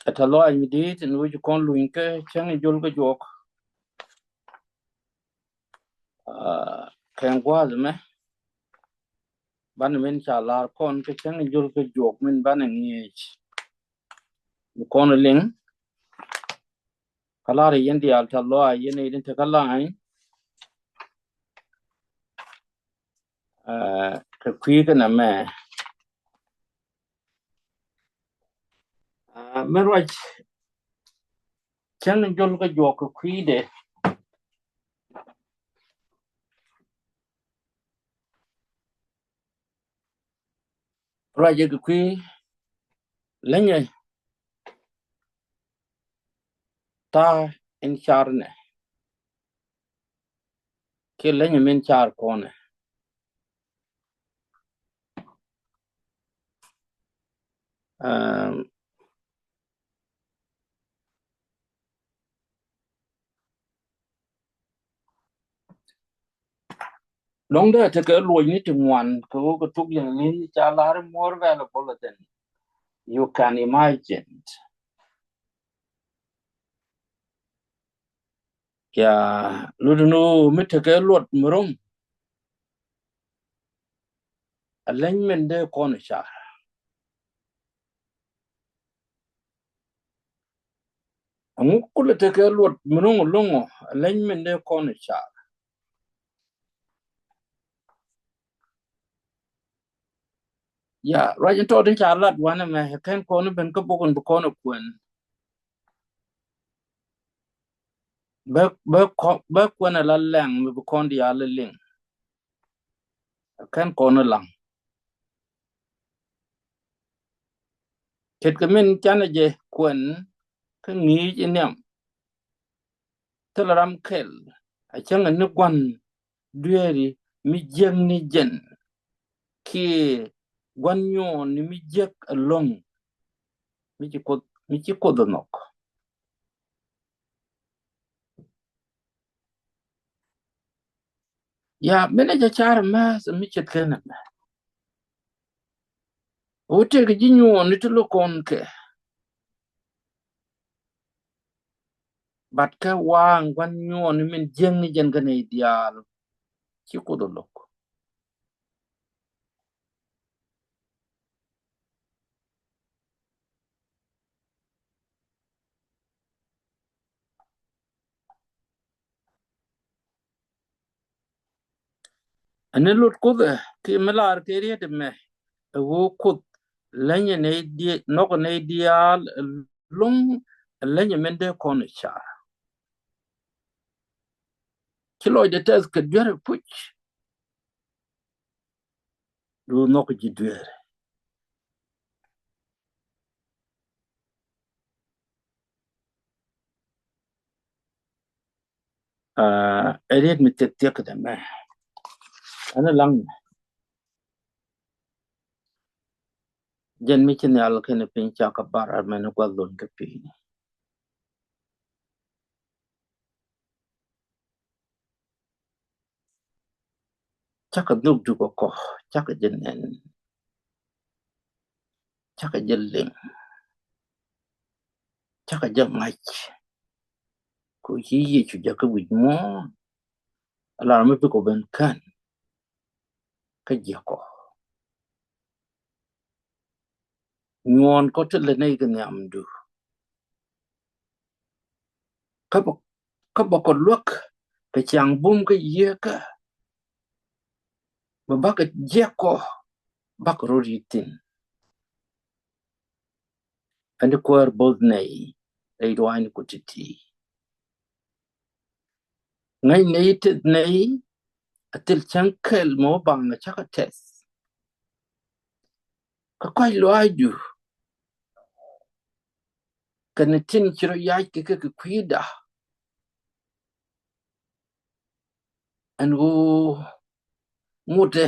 at a law immediate in which you call Luinke, Chang Julga Jok, can was me, Bannerman shall our con, Chang Julga Jok, mean banning age. The corner ling, Kalari Yendi Alta law, you need into a line, to quick and a man. Merwich Chang Julga Jok, Quide. Raja Kui Lenya ta in charne, kill Lenya min char corner. Long day take a loy knitting one, go took young Lin Chalar more valuable than you can imagine. Yeah, Ludino, me take a lot murum. Alignment de corner char. A mukula take a lot murum longo, alignment de corner char. Yeah, right into the charlat one of my can corner ben book on the corner queen. Back when a lang me become the other ling. I can corner lang. Kit kamin chanaje quen ka ngi inyam talaram kel a changa ni kwan dueri mi jeng ni jen ki gwan nyo ni mi jek along mi chi ko donok ya mena ja char ma mi chet kana o te gi nyo ni to lokon ke bat ka wang gwan nyo ni min jeng ni jen kana ideal chi ko donok ane lot ko de ki melar ke ri de me wo ko lanya ne di no ne ideal long lanya mende kon cha kilo de tes ke jere puch do no ko jidwer ered mi tek tek de me ana lang jen mi chen al ken pin cha ka bar me no ko lon ke pi cha ka duk du ko cha ka jen en cha ka jelle cha ka jam mai ko yi chu ja ka wi mo ala me ko ben kan ka ji ko nyon ko te le nei ga nyam du ka ba ko lok ka chang bum ka ye ka ba ka je ko ba ko ritin and ko both nei ei do an ko ti ngai nei te nei atil chang kel mo bang na chaka test ka kai lo aju kan tin chiro ya ke kwida an go mute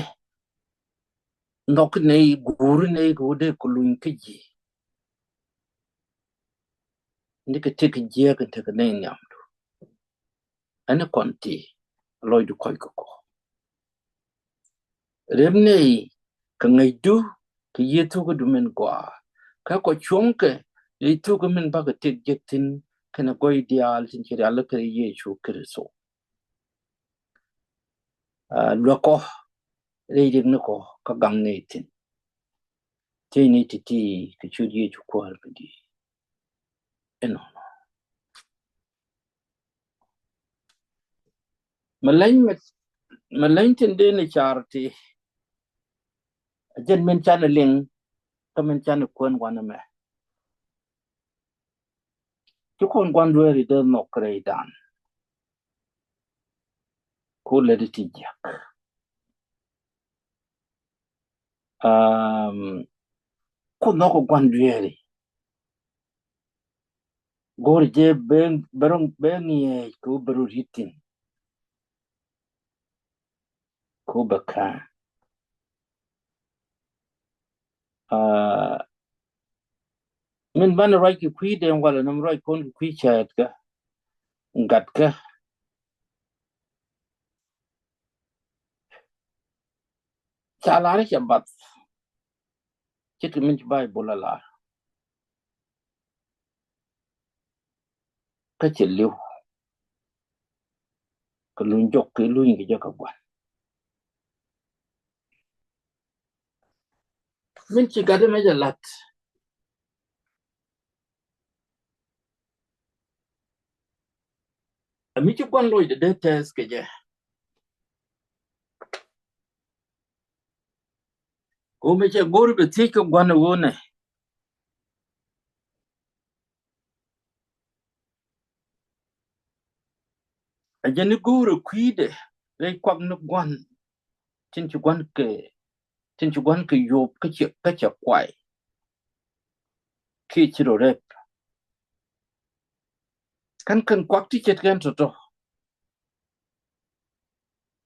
nok nei guru nei go de kulun kiji ni ka te je ka te nei nyam an konti loy du koy ko rem nei ka ngai du ki yetu ko du men kwa ka ko chonke itu ko min ba ka tek jektin kana ko ideal tin kiri Allah kare Yesu Kristo lo ko reading ne ko ka gang ne tin te ni ti ka chu Yesu ko al di eno malain tin de ne charti jen men chan ling ka men chan kon wana me ki kon gwan do ri de no kre dan ko le ti ja ko no ko gwan do ri gor je berong ben ye ko beru hitin ko baka min ban rai ki kwi de wala nam rai kon ki kwi chat ka ngat ka chala ri chabat chit min bai bolala ka chiliu ka lun jok ki lun ki jaka gwan min chi gade me jalat mi chi gwan loy de test ke je ko me che gor be ti ko gwan wo ne a je ni gor kwi de re kwak no gwan tin chi gwan ke yob ka che kwai ki chi ro re kan kwak ti chet kan to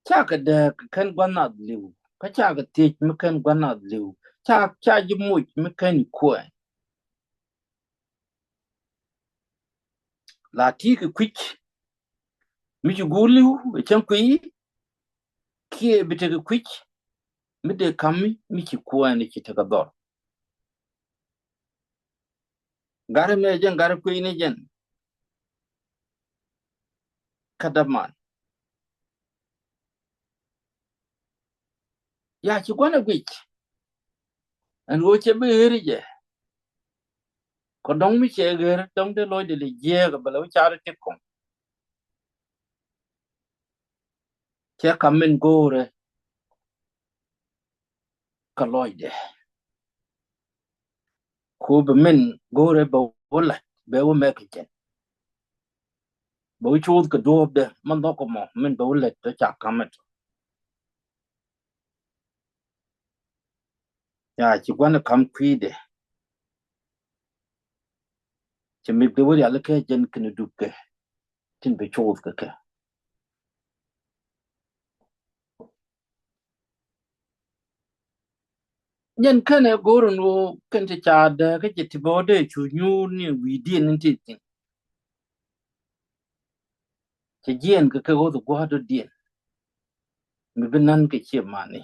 cha ka de kan gwan na liu ka cha ka ti mi kan gwan na liu cha ji mu mi kan ko la ti ki kwik mi ji gu liu e chen kwi ki e bi te ki kwik mi de kami mi ki ko ne ki te ka dor gare me jen gare kwi ne jen kadaman ya ci gwana gwik an wo che be heri je ko dong mi che ger dong de loy de le je ga bala cha te ko che kamen gore ka loy de ko be men gore ba wala be wo me ke jen bo chu ka do de man do ko mo men be wala to cha kamet ya ci gwana kam kwi de che mi be wala le ke jen kin du ke tin be chu ka ke nhân cái này gỗ rồi nó cần chỉ trả được cái chỉ thì bảo để chủ nhu ni vì điện nên chỉ riêng cái gỗ được quá được điện mình bênนั้นcái chuyện mà này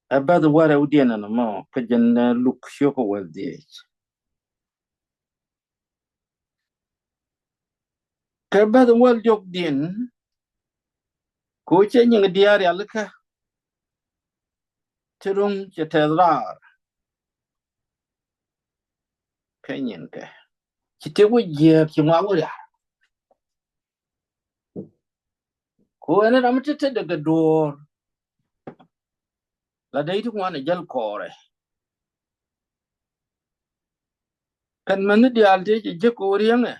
à bây giờ qua đâu điện nó mà cái dân lúc xưa có vấn đề cái bây giờ qua dọc điện cố chơi những cái diary là cái chỉ rong chỉ theo ra cái nhìn cái chỉ theo cái gì chỉ mà qua ra cố anh làm chết chết được cái đồ là đấy chúng nó là cỏ rồi cần mình đi ăn thì chỉ cố riêng này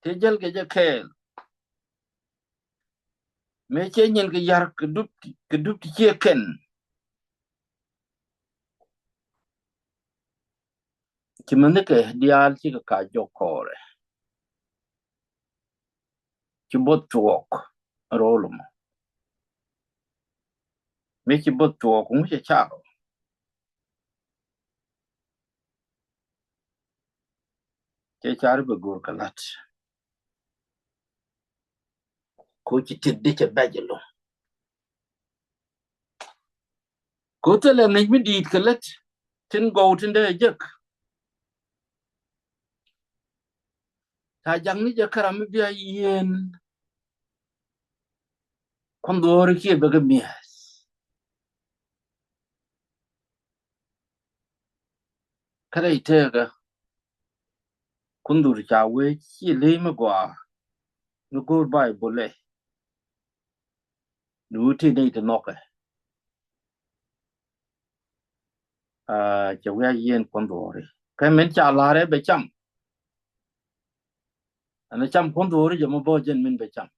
thì jal cái me che nyen ke yar ke dup ti che ken ti man ke dial ti ka jo kore ti bot tuok rolum me ti bot tuok mu che cha che char be gur kalat ko ti tidde che bajelo ko tele ngi mi dit kelet tin go tin de jek ta jang ni je karam bi yen kon do ri ke be ga mies kare ite ga kun dur cha we chi le ma gwa no go bai bole nu ti nei te nok cha we yen kon do ri ka men cha la re be cham ana cham kon do ri je mo bo jen min be cham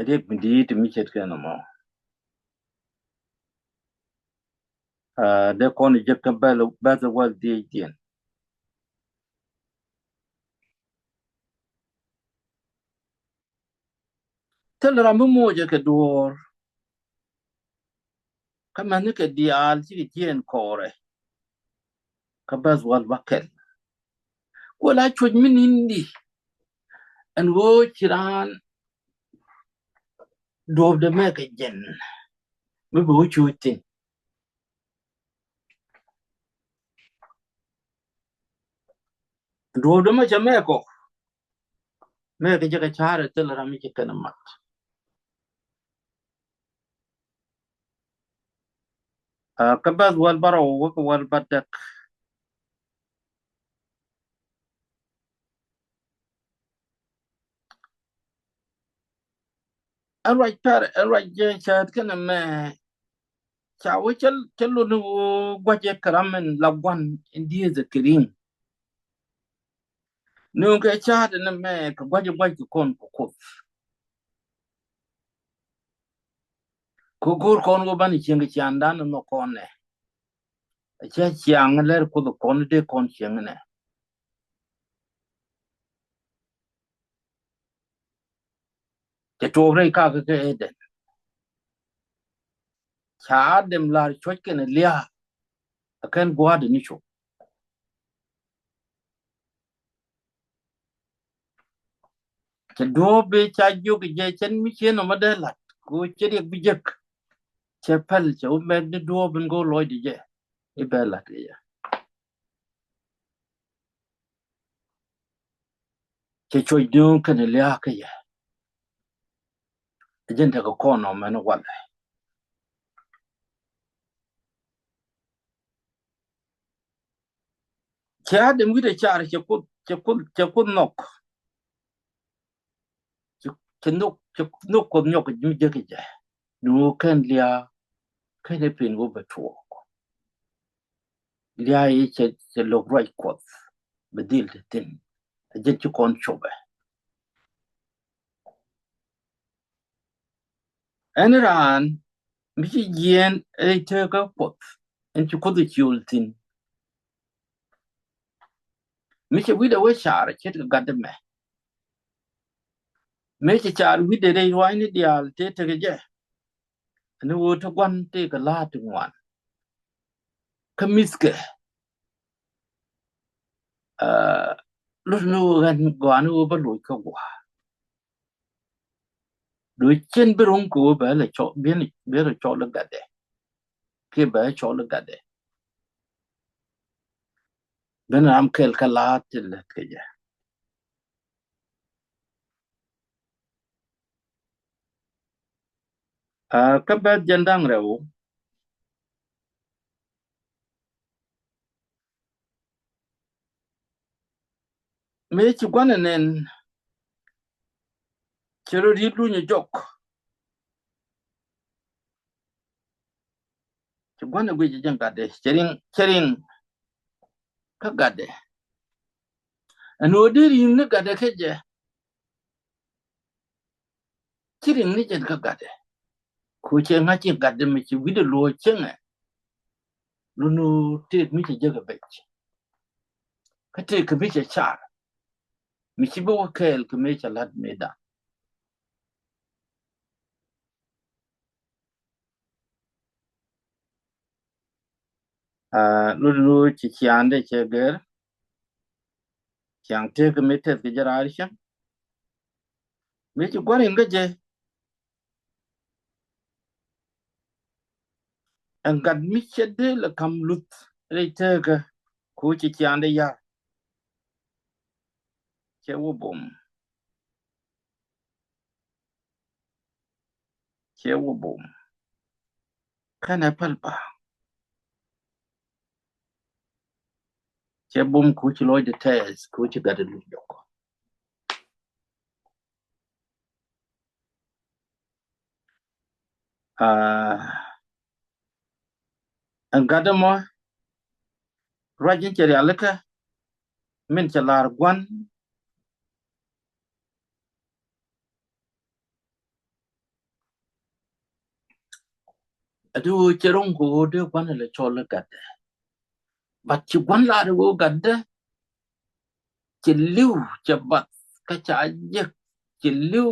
ade mi di ti mi chet ka na mo de kon je ka ba za wa di dien tel ra mo je ka dur ka man ke di al ti dien kore ka ba wal bakel wala chuj min indi an wo chiran do de me ka jen mi bo chutin do de ma cha me ko me ka je ka chara tel ra mi ke kana ma ka ba wal baro wo ko wal badak an right par an right je chat kana me cha wo chel lo no gwa je karamen la wan indiye za kirin no ka chat na me ka gwa je kon ko gor kon go bani chenga chanda no kon ne cha chiang ler ko do kon de kon cheng ne ke to re ka ke eden cha dem lar choch ke ne lia akan gwa de ni cho ke do be cha ju ke je chen mi chen no ma de lat ko che de bi je che pal che o me de do ben go loy de je e be lat ye che cho do ke ne lia ke ye jen ta ko kon no me no wal cha dem wi de cha che ko nok che nok ko nyok ju je ke je no kan lia cái này pin của bạch chuột lia ấy chỉ lục right quật bedil the tin just chú con chụp anh ran mình chỉ yên ấy chơi cái quật anh chú có được chịu tin mình chỉ biết đâu xả chết cái gạt mẹ mình chỉ xả biết đây rồi anh đi al thế thế cái gì anh vô thức quan thế cái lá tu ngoan cái miske lúc nu gan quan nu bắt lùi cái quả đôi chân bên rong cổ bé là chỗ biến biến là chỗ là gạt đấy cái bé chỗ là gạt đấy bên làm cái lá thì là cái gì các bé dân đang rồi me ci gwana nen chero di lu ni jok ci gwana gwe ji janga de cherin ka gade ano diri ni gade ke je chirin ni jen ka gade ko che nga ci gade me ci wide lo chenge lu no te mi ci jaga bech ka te ka mi ci char mi ci bo kel ka me ci lad me da lu lu ci ande che ger chang te ka me te ke jara arisha me ci gwana nga je Angad michede la kamlut reitega kuchi chiande ya chewubum kana palpa chebum kuchi loy de tes kuchi gadalu yoko angadamo rajin cheri alaka min chalar gwan adu cherong ko de gwan le chola gadde bat chi gwan la de gadde chi liu chabat ka cha yek chi liu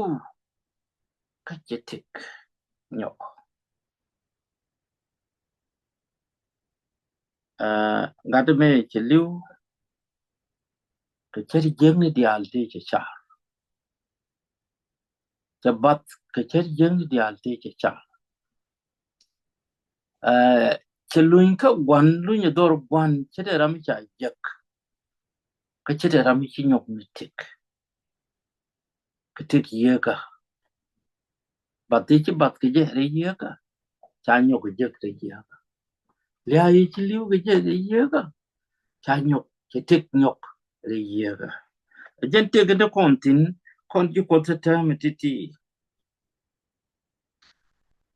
ka chetik nyok gadde me chi liu ka cheri jeng ni dial te cha chabat ka cheri jeng ni dial te cha ci luñ ka gwan luñ dor gwan ci de ram cha jek ka ci de ram ci ñok ni tik ka tik yeka bat ci bat ke je re yeka cha ñok jek re yeka lia yi ci liu ke je re yeka cha ñok ci tik ñok re yeka jen te de kontin kon ji ko ta mi titi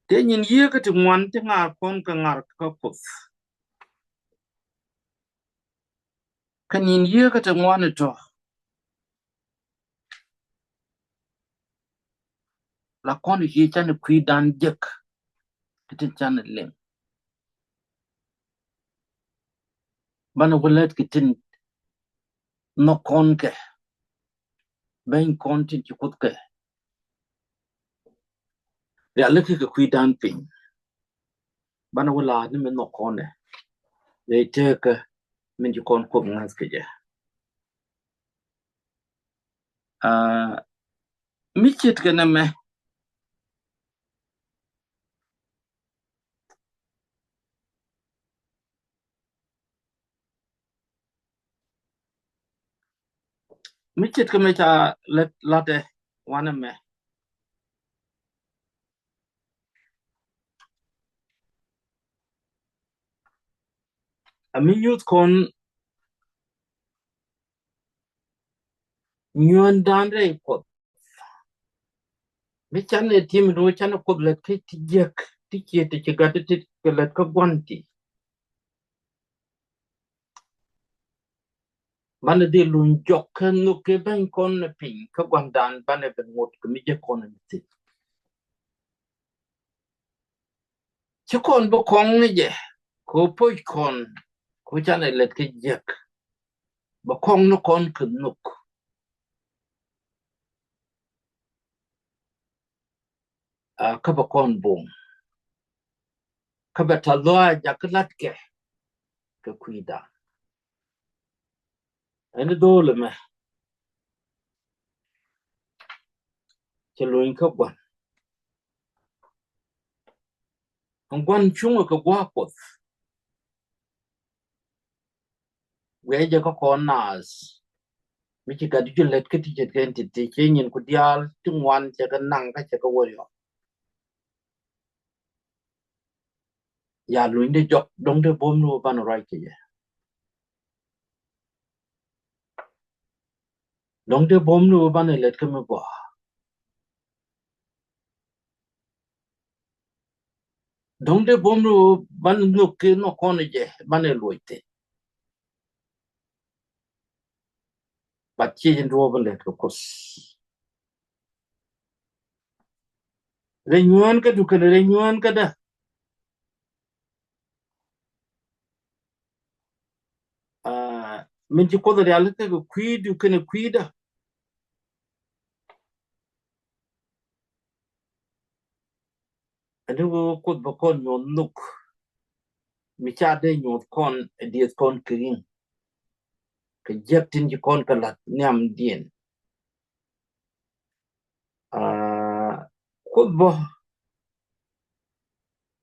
te ñin yeka ti ngwan te ngar kon ka ngar ka ko kan ñin yeka te ngwan to la kon ji chan kwi dan jek te chan leng bana wulet kitin no kon ke ben kon tin ci kut ke ya le ke kwi dan pin bana wala ni men no kon ne le te ke men ji kon ko ngas ke je mi chit ke na me mi chit ke me cha la de wana me mi youth kon nyon dan re ko mi chan ne tim ro chan ko le ke ti jek ti ke ti ga ti ke le ko gwanti bana de lun jok ke no ke ben kon ne pin ka gwandan bana ben ngot ke mi je kon ne ti ci kon bo kong ne je ko po kon ko chan le ke jek ba kong no kon ke nuk ka ba kon bong ka ba ta lo ja ka lat ke ka kuida ene dole me ci loin ka gwan chung ka gwa ko we je ka kon nas mi ci ga di let ke ti je ken ti che nyin ku dial ti ngwan che ka nang ka che ka wo yo ya loin de jok dong de bom no ban right ke je dong de bom no ban let ke me bo dong de bom no ban no ke no kon je ban loite ba chi jin ro ban let ko renyuan ka du kan renyuan ka da min ci ko da realite ko kwidu kan kwida adu ko ba kon nyon nuk mi cha de nyon kon diet kon kring ka jektin ci kon ka lat nyam dien ko bo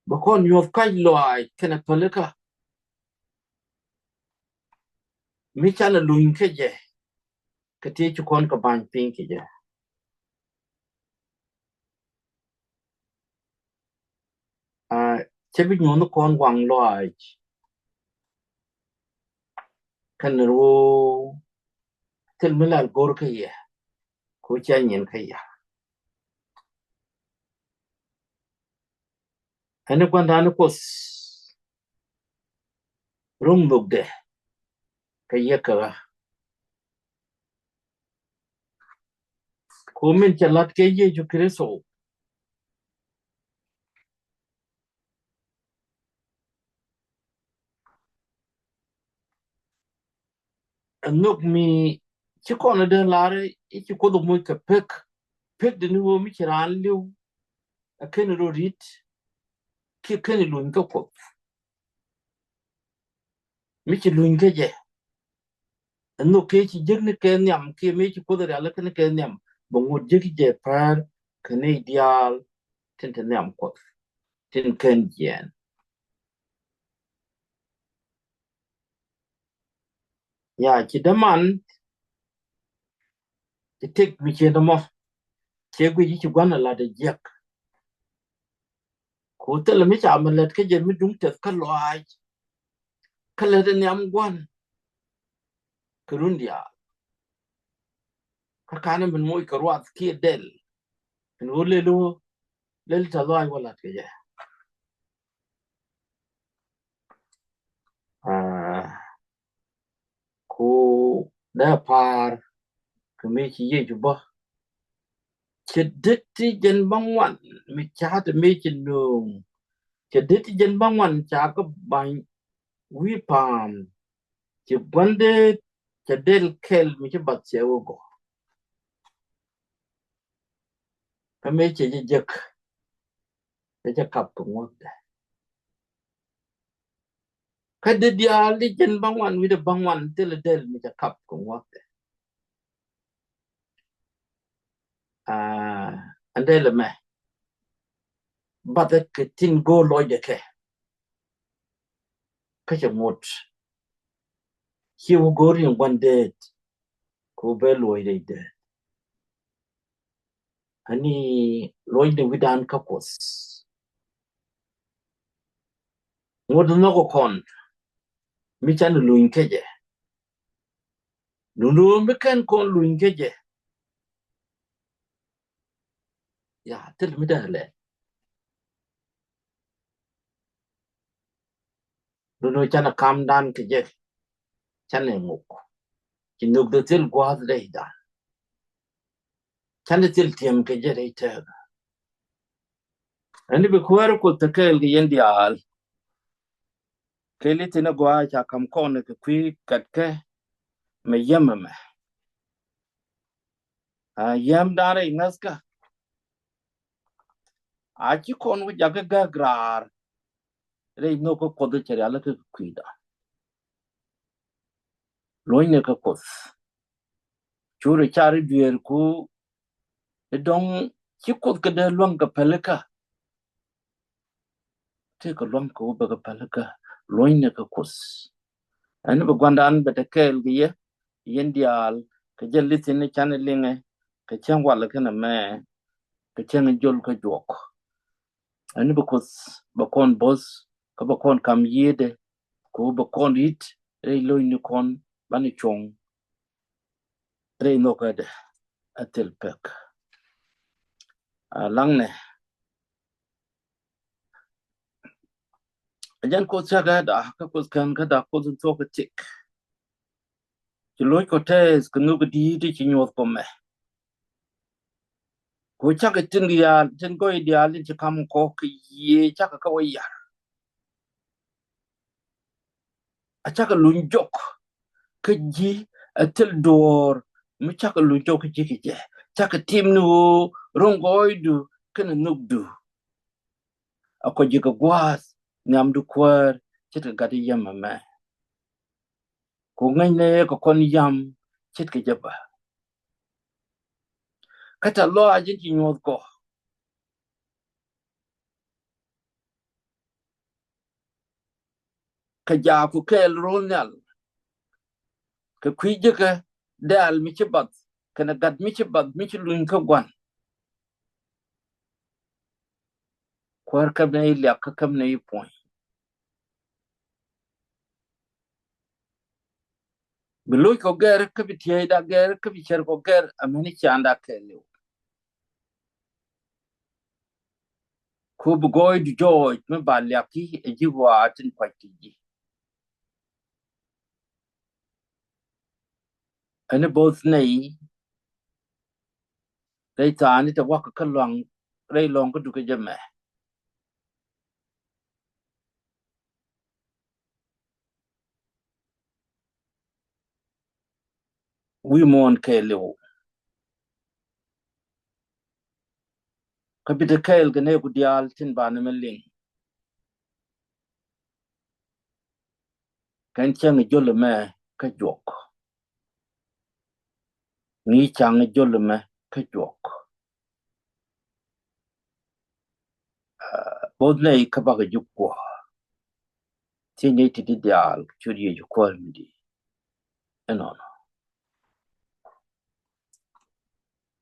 bakon yof kai loai kana palaka mi chala luin ke je ka te chu kon ka ban pin ke je a chebi nyono kon wang loai kan ro tel milal gor ke ye ko cha nyen ke ya ane kwanda ane kos rum dog de ka ye ka ko min chalat ke ye ju kreso anok mi chi kon de lare chi ko do mo ka pek de ni wo mi chiran liu a ken ro rit ki ken luin ka ko mi chi luin ke je no ke chi jig ni ke nyam ke mi chi ko de ala ken ke nyam bo ngod jig je par ken ideal tin tin nyam ko tin ken jen ya chi da man chi tek mi che da mo che gwi chi gwan la de jek ko te le mi cha ma let ke je mi dung te ka lo ai ka le de nyam gwan kurundia ka kana min moy ka ruat ki del en wo le lo le ta lo ai wala ke je ko da par ka mi chi ye ju ba che de ti jen bang wan mi cha de mi chi nung che de ti jen bang wan cha ka ban wi pam che bande che del kel mi chi bat che wo go ka mi che je jek che kap ko mo ka de dia li jen bang wan wi de bang wan te le del mi che kap ko mo ande le me badet ke tin go lo de ke ka che mot hi wo go ri wan de ko be lo de ani lo de widan ka kos ngod no ko kon mi chan luin ke je nu mi kan kon luin ke je ya tel mi da le nu chan kam dan ke je chan ne nguk ki nuk de tel gwa de da chan de tel tiem ke je de te ani be kwar ko te kel ge yendi al ke li tina gwa cha kam kon ke kwi kat ke me yema me yam dare ngaska a chi kon wu ja ga grar re no ko ko de chere ala ke kwi da lo ne ka ko chure chari duer ku dong chi ko ke de long ka peleka te ka long ko ba ka peleka lo ne ka ko ani ba gwandan ba te kel ge ye yendial ka jeli tin chan linge ka chen wala kana me ka chen jol ka jok ani ba ko ba kon bos ka ba kon kam yede ko ba kon it re lo ni kon bani chong re no ka de atel pek lang ne ajan ko cha ga da ka ko kan ka da ko to ka tik ti lo ko tes ka no ka di ti chi nyot ko me ko cha ka tin ya tin ko ideal ti kam ko ki ye cha ka wa ya a cha ka lun jok ka ji atel dor mi cha ka lun jok ji ki je cha ka tim no rongoy du kana nugdu ako ji ka gwas ngam du kwar chit ka gadi yam ma ko ngai ne ko kon yam chit ka jaba kata lo a ji nyot ko ka ja ku kel ronal ka kwije ka dal mi ci bat kana gad mi ci bat mi ci luñ ka gwan kwar kam na ilya ka kam na yi point biloy ko ger ka bi tiye da ger ka bi cher ko ger amani chanda kele ku bu goy du joy me balya ki e ji wa tin kwati ji ane both nei dai ta ni ta wa ka long rai long ko du ka jame wi mon kele ka bi de kel ga ne ku dial tin ba na meling kan chang jol me ka jok ni chang jol me ka jok both nei ka ba ga jukko ti ni ti di dial chu di ju ko mi di eno